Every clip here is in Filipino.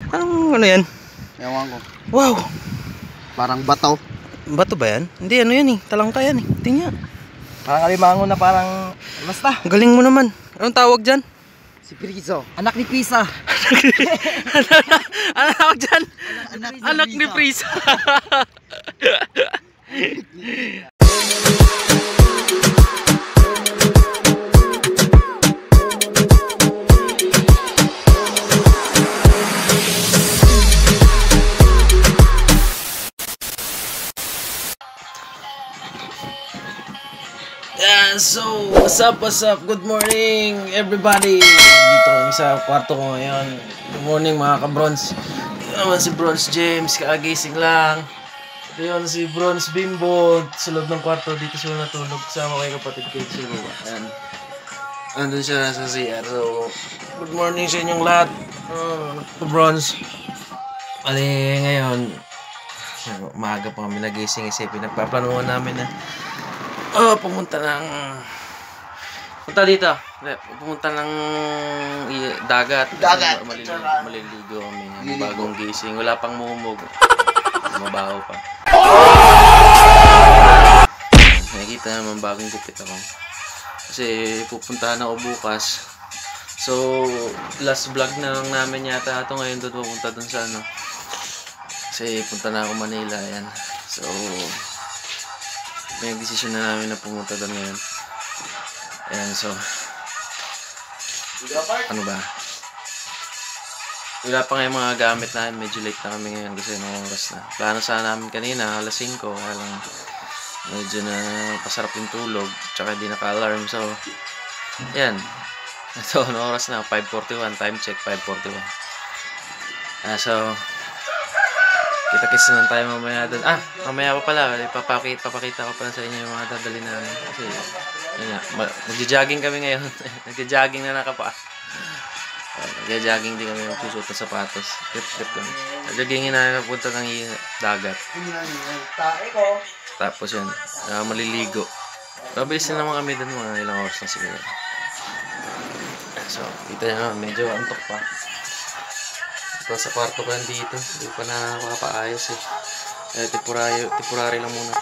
Ano yan? Ewan ko. Wow! Parang bato. Bato ba yan? Hindi, ano yan eh. Talangka yan eh. Tingnan. Parang alimango na parang... Basta. Galing mo naman. Anong tawag dyan? Si Priso. Anak ni Pisa. Ano tawag dyan? Anak ni Prisa. Yeah, so what's up, good morning everybody. Dito kami sa kwarto ko ngayon. Good morning mga ka-Bronze. Ito naman si Bronze James, kaagising lang. Ito yun si Bronze Bimbo sa loob ng kwarto. Dito sila natulog kasama kay kapatid ko sa baba. Ayan, andun siya sa CR. So good morning sa inyong lahat, ka-Bronze. Ali ngayon maaga pa kami nagising kasi pinagpaplanuhan namin na pumunta dito. Pumunta ng dagat. Maliligo kami. Bagong gising. Wala pang mumog. Mabaho pa. Nakikita naman bagong gupit ako. Kasi pupuntahan ako bukas. So, last vlog na lang namin yata ito ngayon doon pupunta doon sa ano. Kasi punta na ako Manila. Ayan. So, may decision na namin na pumunta doon ngayon. Ayan, so ano ba? Wala pa nga yung mga gamit namin. Medyo late na kami ngayon kasi anong oras na. Plano sana namin kanina, alas 5. Kaya lang medyo na pasarap yung tulog. Tsaka hindi naka-alarm. So, ayan. So, anong oras na? 5:41. Time check, 5:41. So, kita-kits na tayo mamaya doon. Mamaya pa pala. Papakita ko pala sa inyo yung mga dadali namin. Kasi, yun nga, magja-jogging kami ngayon. Nagja-jogging na nakapa. Nagja-jogging din kami magsusuot ng sapatos. Trip kami. Nagja-joggingin na napunta ng dagat. Tapos yun, maliligo. Pabilis na naman kami doon. Mga ilang oras na siguro. So, kita nyo naman. Medyo antok pa. Sa kwarto ko yan dito. Hindi pa na makapaayos eh. Temporary lang muna.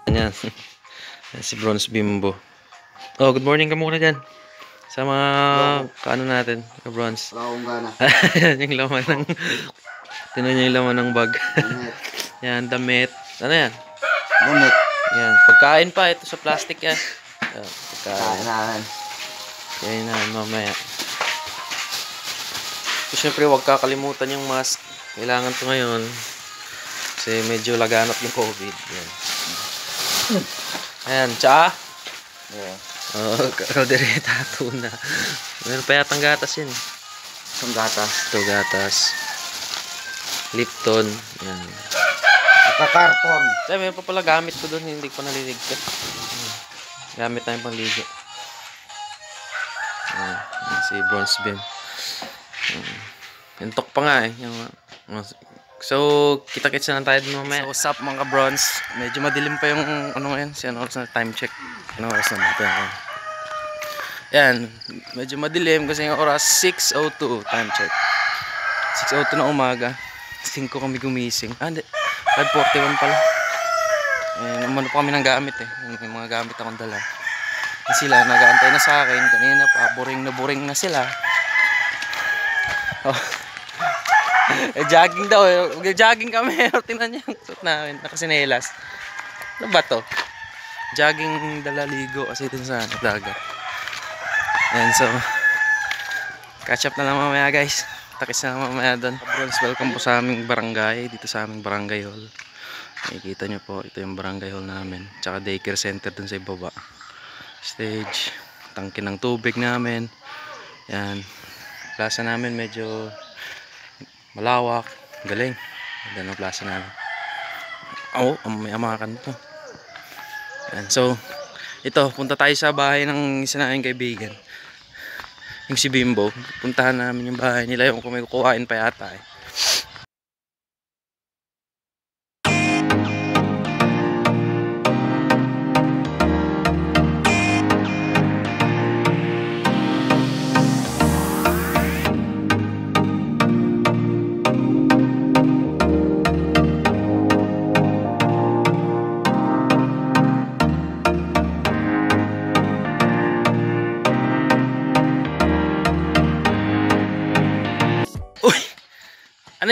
Ayan. Si Bronze Bimbo. Oh, good morning ka muna dyan. Sa mga kaano natin, ka-Bronze. Wala akong gana. Yung laman ng... Tinan niyo yung laman ng bag. Yan, damit. Ano yan? Damit. Yan, pagkain pa. Ito sa plastic yan. Kain namin. Kain na mamaya. So, syempre, huwag kakalimutan yung mask. Kailangan to ngayon. Kasi medyo laganap yung COVID. Yan. Ayan, tsa. Yeah. Kaldereta, tuna. Meron pa yatang gatas yun. Isang gatas. Ito, gatas. Lipton. Yan. Naka-karton. Kaya meron pa pala gamit ko doon. Hindi ko naliligpit. Gamit tayong pangligo. Si Bronze Bim. Intok pa nga eh. So, kita-kits na lang tayo dun mamaya. So, what's up mga Bronze? Medyo madilim pa yung ano ngayon. Ano oras na time check. Ano oras na dito. Yan. Medyo madilim kasi yung oras 6:02 time check. 6:02 na umaga. 5 kami gumising. Hindi. 5:41 pala. Umano pa kami ng gamit eh. Yung mga gamit akong dala. Sila nag-aantay na sa akin. Kanina pa. Boring na sila. Oh. Jogging daw eh. Mag-jogging kami. Tingnan niyo yung suit namin. Nakasinelas. Ano ba to? Jogging dalaligo kasi dun sa dagat. And so, catch up na lang mamaya guys. Takis na mamaya doon. Bronze, welcome po sa aming barangay. Dito sa aming barangay hall. Nakikita nyo po, ito yung barangay hall namin. Tsaka daycare center dun sa ibaba. Stage, tangke ng tubig namin. Yan. Plaza namin medyo malawak. Galing. Ganda ng plaza namin. May amakan to. Yan. So, ito, punta tayo sa bahay ng isa namin kaibigan. Yung si Bimbo, puntahan namin yung bahay nila, yung kung may kukuhain pa yata eh.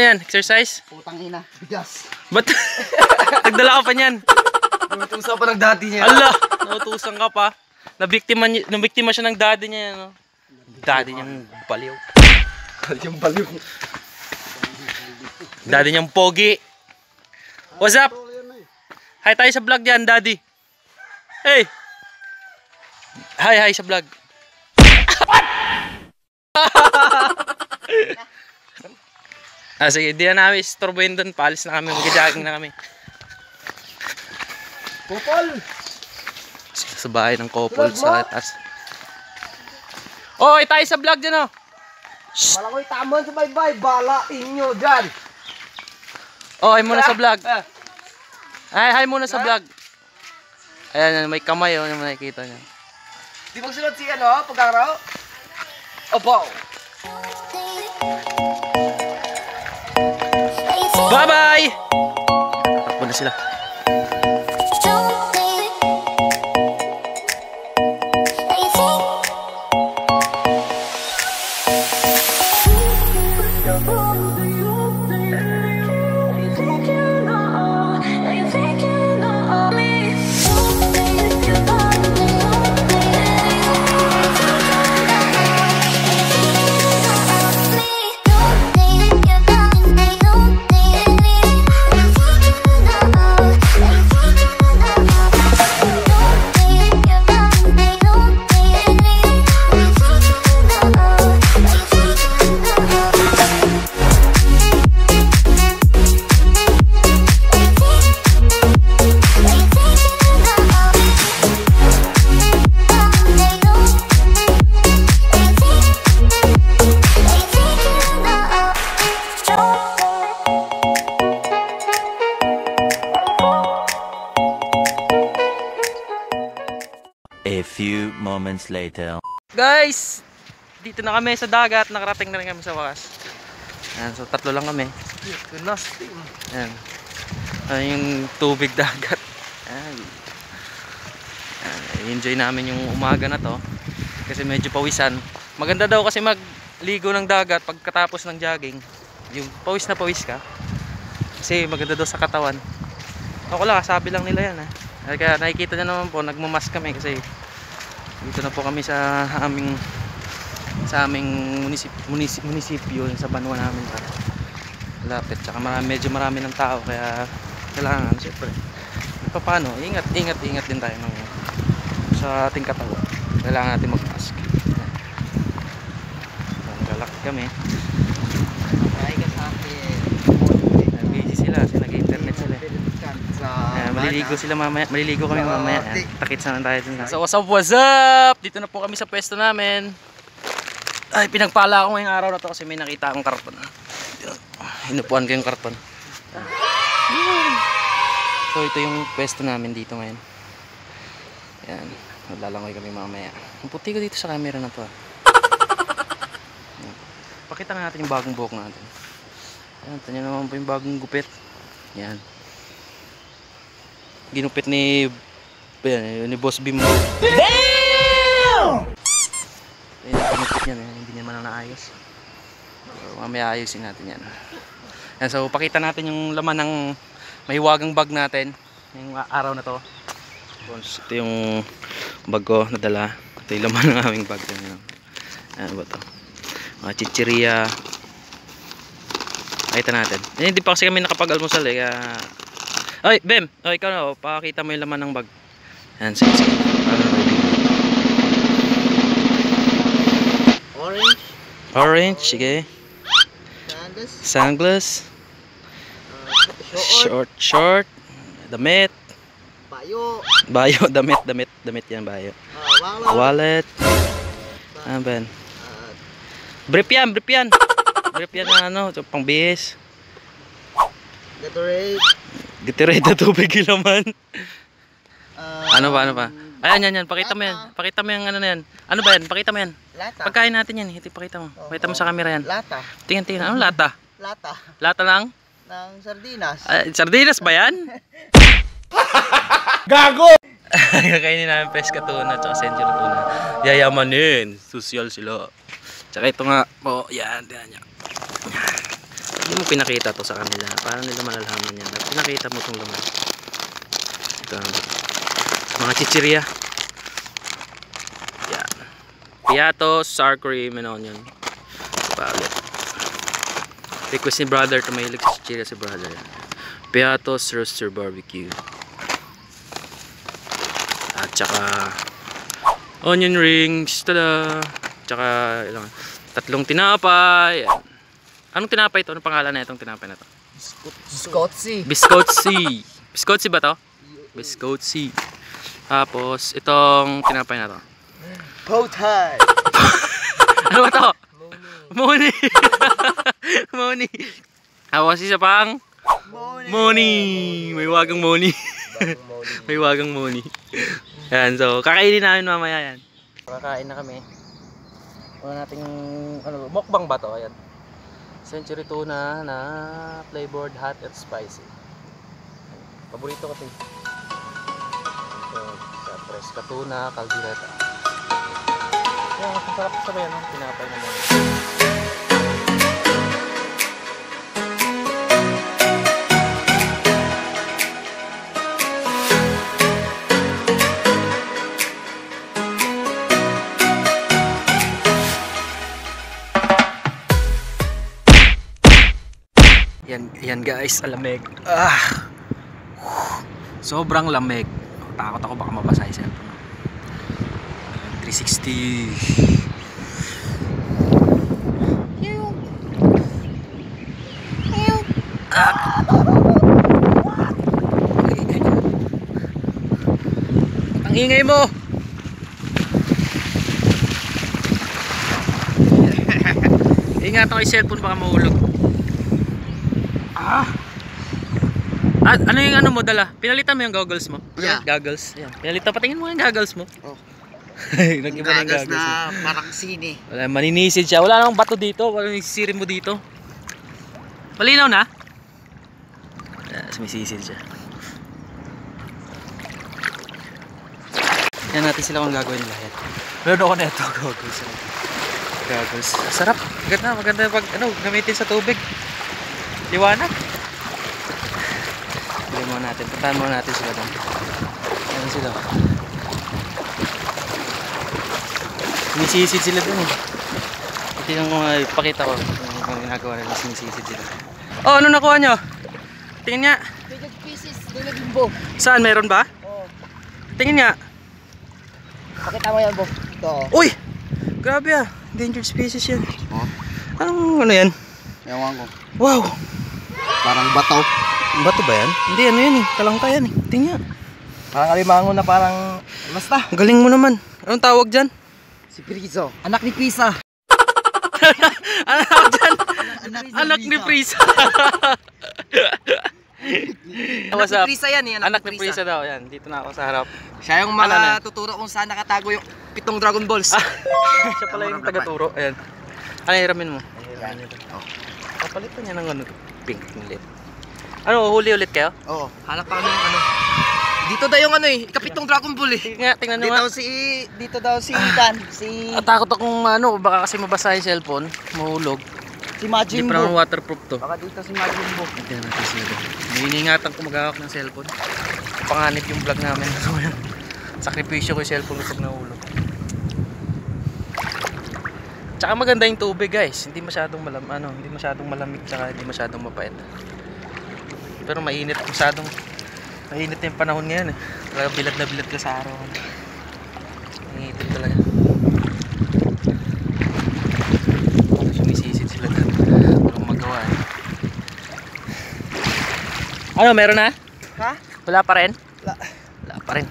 Ano yan? Exercise? Putang ina. Bigas. Ba't? Nagdala ka pa niyan. Utusan pa ng daddy niya. Allah! Nautusan ka pa. Nabiktima siya ng daddy niya. No? Daddy niyang baliw. Yung baliw. Daddy niyang pogi. What's up? Hi tayo sa vlog dyan, daddy. Hey! Hi sa vlog. Sige, di na namin istorbohin doon. Paalis na kami, mag-jogging na kami. Kupol! Sa bahay ng couple sa taas. Oh, tayo sa vlog dyan, oh. Malakoy tamon sa baybay. Bala inyo dyan. Oh, hi muna sa vlog. Hi muna sa vlog. Ayan, may kamay, oh, yung nakikita niya. Di magsunod si ano, pagkaraw? Opo. Bye-bye! Tatakbo na sila. A few moments later. Guys, dito na kami sa dagat. Nakarating na rin kami sa wakas. Ayan, so tatlo lang kami. Ayan. Ayan yung tubig dagat. Ayan. Ayan, enjoy namin yung umaga na to. Kasi medyo pawisan. Maganda daw kasi magligo ng dagat pagkatapos ng jogging. Yung pawis na pawis ka. Kasi maganda daw sa katawan. Ako lang, sabi lang nila yan. Kaya nakikita nyo naman po, nagmamask kami kasi dito na po kami sa aming munisipyo sa banwa namin pa. Lapit, tsaka medyo marami ng tao kaya kailangan siyempre paano, ingat din tayo sa ating katawan. Kailangan natin mag-mask. Galak kami. Ay ka sa akin. Busy sila kasi nag-internet sila. Maliligo kami mamaya. Takits na lang tayo dun. So what's up? Dito na po kami sa pwesto namin. Ay, pinagpala ako ngayong araw na to kasi may nakita akong karton. Hinupuan ko yung karton. So ito yung pwesto namin dito ngayon. Yan, maglalangoy kami mamaya. Ang puti ko dito sa camera na to. Pakita na natin yung bagong buhok natin. Yan, tanya naman po yung bagong gupit. Yan. Ginupit ni Boss Bimbo. Damn! Ginupit niya, hindi niya man naayos. So, mamaya ayusin natin yan. Yan, so pakita natin yung laman ng mahiwagang bag natin ngayong araw na to. Ito yung bag ko nadala. Ito yung laman ng aming bag. Ano ba ito? Mga chichirya. Pakita natin. Hindi pa kasi kami nakapag-almusal eh. Kaya... Ay, Bem! O, ikaw na. Pakita mo yung laman ng bag. Yan, sige. Orange, sige. Sunglass. Short. Damit. Bayo, damit yan, bayo. Wallet. Ano ba yan? Brief yan. Brief yan na ano, pang bihis. Gatorade na tubig yung laman. Ano ba? Ayan, pakita mo yan. Pakita mo yung ano na yan. Ano ba yan? Pakita mo yan. Lata. Pagkain natin yan. Pakita mo. Pakita mo sa camera yan. Lata. Tingnan. Ano lata? Lata. Lata lang? Ng sardinas. Sardinas ba yan? Gago! Kakainin namin pesca tuna at century tuna. Yayamanin. Social sila. Tsaka ito nga po. Yan. Hindi mo pinakita to sa kanila. Para nila malalaman yan. Pinakita mo itong laman. Ito. Mga chichirya. Yan. Piatos, sour cream, and onion. Pagod. Request ni brother to mahilig sa chichirya si brother. Piatos, roaster barbecue. At saka onion rings. Tada! Tsaka ilang, 3 tinapay. Yan. Anong tinapay ito? Anong pangalan na itong tinapay na ito? Scotzy. Biscotsi. Biscotsi ba to? Biscotsi. Tapos itong tinapay na to. Powtie. Ano ba to? Moni. Moni. Tapos isa pang Moni. May wagang Moni. May wagang Moni. Yan, so kakainin namin mamaya yan. Kakain na kami. Wala nating ano, mukbang ba to? Ayan. Century tuna na flavored hot and spicy. Paborito ko 'to. Ito, sa fresca tuna, caldereta. Yan, ang sarap sa bayan, tinapay naman. Yan guys, lamig. Sobrang lamig. Takot ako baka mabasa yung cellphone. 360. Ang ingay mo. Ingat ako yung cellphone baka mahulog. Ano yung ano mo dala? Pinalitan mo yung goggles mo? Yeah. Goggles. Yan. Pinalitan, patingin mo yung goggles mo. Oh. Nag-iba na yung Gagas goggles mo. na parang sini. Wala, maninisid siya. Wala namang bato dito. Wala nang sisirin mo dito. Malinaw na? Sumisisid siya. Yan natin sila kung gagawin nila yan. Meron ako na ito. Goggles. Goggles. Sarap. Maganda. Maganda pag gamitin sa tubig. Liwanag. Bili mo natin. Puntahan mo natin sila doon. Ayan sila. Sumisisid sila doon eh. Ito yung pakita ko kung ginagawa nila. Sumisisid sila. Oh, ano nakuha nyo? Tingin nga. Bigag pieces, dulag bimbo. Saan? Meron ba? Oo. Tingin nga. Pakita mo yan, Bo. Ito. Uy! Grabe ah. Endangered species yan. Oh. Anong ano yan? Ewan ko. Wow! Parang bato. Bato ba yan? Hindi, ano yan eh. Talangka yan eh. Tingnan. Parang alimango na parang... Basta. Ang galing mo naman. Anong tawag dyan? Si Prizo. Anak ni Pisa. Ano tawag dyan? Anak ni Prisa. Anak ni Prisa yan eh. Anak ni Prisa daw. Yan. Dito na ako sa harap. Siya yung matuturo kung saan nakatago yung 7 Dragon Balls. Siya pala yung taga-turo. Ayan. Ano hiramin mo? Kapalitan niya ng ano. Pink ulit. Ano, huli ulit kayo? Oo. Hanap pa kami yung ano. Dito daw yung ano eh. Ikapitong Dragon Ball eh. Tingnan nyo nga. Dito daw si Dan. Si Takot akong ano, baka kasi mabasa yung cellphone. Mahulog. Majin Hindi pa naman Buu. waterproof to. Baka dito si Majin Buu. Tingnan natin sila. May iningatan ko maghahawak ng cellphone. Panganib yung vlog namin. Sakripisyo ko yung cellphone kapag nahulog. Tsaka maganda yung tubig guys. Hindi masyadong hindi masyadong malamig tsaka hindi masyadong mapait. Pero mainit masyadong. Mainit yung panahon ngayon eh. Talaga bilad na bilad ka sa araw. Mainit talaga. Sumisisid sila doon. Walang magawa eh. Ano, meron na? Ha? Wala pa rin? Wala pa rin.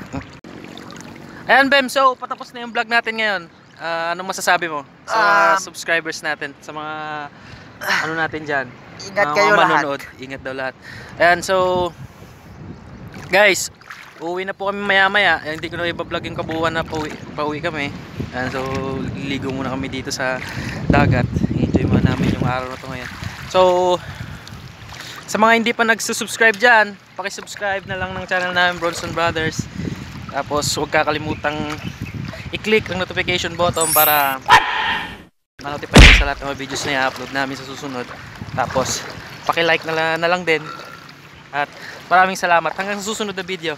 Ayan Bem, so patapos na yung vlog natin ngayon. Anong masasabi mo sa subscribers natin? Sa mga ano natin dyan? Ingat kayo lahat. Manonood. Ingat daw lahat. Ayan, so guys, uuwi na po kami maya maya. Hindi ko na iba-vlog yung kabuuan na pauwi kami. Ayan, so ligo muna kami dito sa dagat. Enjoy muna namin yung araw na to ngayon. So sa mga hindi pa nagsusubscribe dyan, pakisubscribe na lang ng channel namin Bronson Brothers. Tapos huwag kakalimutang i-click ang notification button para ma-notify sa lahat ng mga videos na i-upload namin sa susunod. Tapos paki-like na lang din. At maraming salamat. Hanggang sa susunod na video.